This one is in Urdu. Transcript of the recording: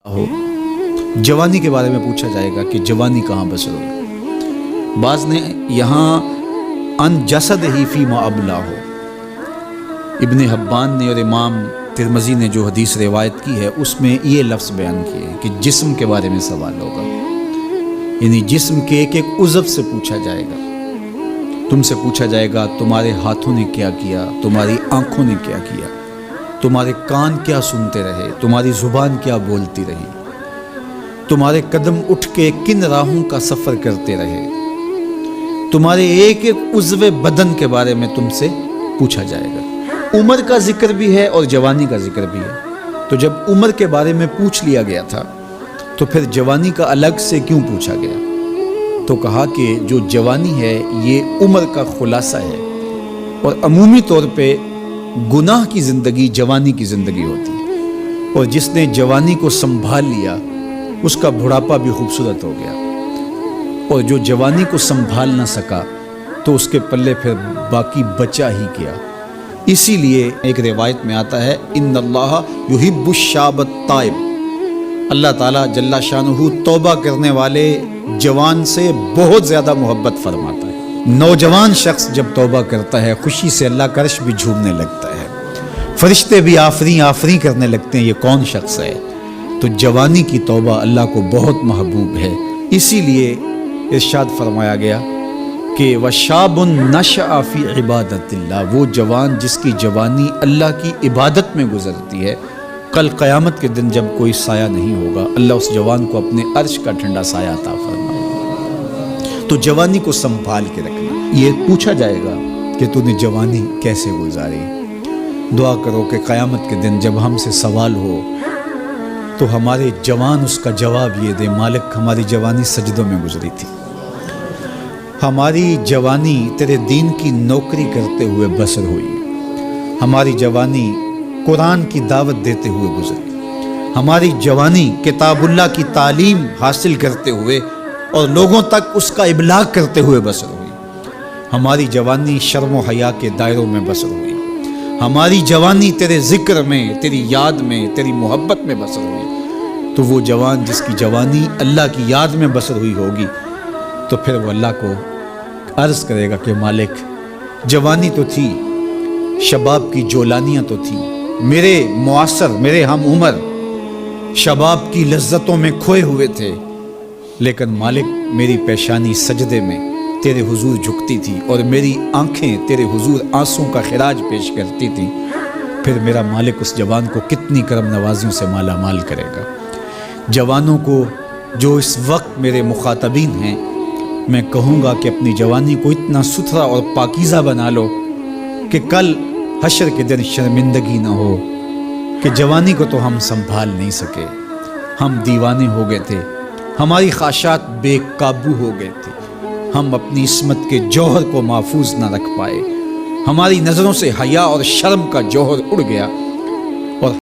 ہو جوانی کے بارے میں پوچھا جائے گا کہ جوانی کہاں بسر ہوئی۔ بعض نے یہاں ان جسد ہی فی ما ابلا ہو، ابن حبان نے اور امام ترمذی نے جو حدیث روایت کی ہے اس میں یہ لفظ بیان کیے کہ جسم کے بارے میں سوال ہوگا، یعنی جسم کے ایک ایک عضو سے پوچھا جائے گا۔ تم سے پوچھا جائے گا تمہارے ہاتھوں نے کیا کیا، تمہاری آنکھوں نے کیا کیا، تمہارے کان کیا سنتے رہے، تمہاری زبان کیا بولتی رہی، تمہارے قدم اٹھ کے کن راہوں کا سفر کرتے رہے، تمہارے ایک ایک عضو بدن کے بارے میں تم سے پوچھا جائے گا۔ عمر کا ذکر بھی ہے اور جوانی کا ذکر بھی ہے، تو جب عمر کے بارے میں پوچھ لیا گیا تھا تو پھر جوانی کا الگ سے کیوں پوچھا گیا؟ تو کہا کہ جو جوانی ہے یہ عمر کا خلاصہ ہے، اور عمومی طور پہ گناہ کی زندگی جوانی کی زندگی ہوتی ہے، اور جس نے جوانی کو سنبھال لیا اس کا بڑھاپا بھی خوبصورت ہو گیا، اور جو جوانی کو سنبھال نہ سکا تو اس کے پلے پھر باقی بچا ہی کیا۔ اسی لیے ایک روایت میں آتا ہے ان اللہ یحب الشاب التائب، اللہ تعالیٰ جل شانہ توبہ کرنے والے جوان سے بہت زیادہ محبت فرماتا ہے۔ نوجوان شخص جب توبہ کرتا ہے خوشی سے اللہ کا عرش بھی جھومنے لگتا ہے، فرشتے بھی آفریں آفریں کرنے لگتے ہیں یہ کون شخص ہے۔ تو جوانی کی توبہ اللہ کو بہت محبوب ہے، اسی لیے ارشاد فرمایا گیا کہ وَشَابٌ نَشَأَ فِي عِبَادَةِ اللَّهِ، وہ جوان جس کی جوانی اللہ کی عبادت میں گزرتی ہے، کل قیامت کے دن جب کوئی سایہ نہیں ہوگا اللہ اس جوان کو اپنے عرش کا ٹھنڈا سایہ عطا فرمائے۔ تو جوانی کو سنبھال کے رکھنا، یہ پوچھا جائے گا کہ تو نے جوانی کیسے گزاری۔ دعا کرو کہ قیامت کے دن جب ہم سے سوال ہو تو ہمارے جوان اس کا جواب یہ دے مالک ہماری جوانی سجدوں میں گزری تھی، ہماری جوانی تیرے دین کی نوکری کرتے ہوئے بسر ہوئی، ہماری جوانی قرآن کی دعوت دیتے ہوئے گزری، ہماری جوانی کتاب اللہ کی تعلیم حاصل کرتے ہوئے اور لوگوں تک اس کا ابلاغ کرتے ہوئے بسر ہوئی، ہماری جوانی شرم و حیا کے دائروں میں بسر ہوئی، ہماری جوانی تیرے ذکر میں، تیری یاد میں، تیری محبت میں بسر ہوئی۔ تو وہ جوان جس کی جوانی اللہ کی یاد میں بسر ہوئی ہوگی تو پھر وہ اللہ کو عرض کرے گا کہ مالک جوانی تو تھی، شباب کی جولانیاں تو تھی، میرے معاصر میرے ہم عمر شباب کی لذتوں میں کھوئے ہوئے تھے، لیکن مالک میری پیشانی سجدے میں تیرے حضور جھکتی تھی اور میری آنکھیں تیرے حضور آنسوں کا خراج پیش کرتی تھیں، پھر میرا مالک اس جوان کو کتنی کرم نوازیوں سے مالا مال کرے گا۔ جوانوں کو جو اس وقت میرے مخاطبین ہیں میں کہوں گا کہ اپنی جوانی کو اتنا ستھرا اور پاکیزہ بنا لو کہ کل حشر کے دن شرمندگی نہ ہو کہ جوانی کو تو ہم سنبھال نہیں سکے، ہم دیوانے ہو گئے تھے، ہماری خواہشات بے قابو ہو گئے تھے، ہم اپنی عصمت کے جوہر کو محفوظ نہ رکھ پائے، ہماری نظروں سے حیا اور شرم کا جوہر اڑ گیا،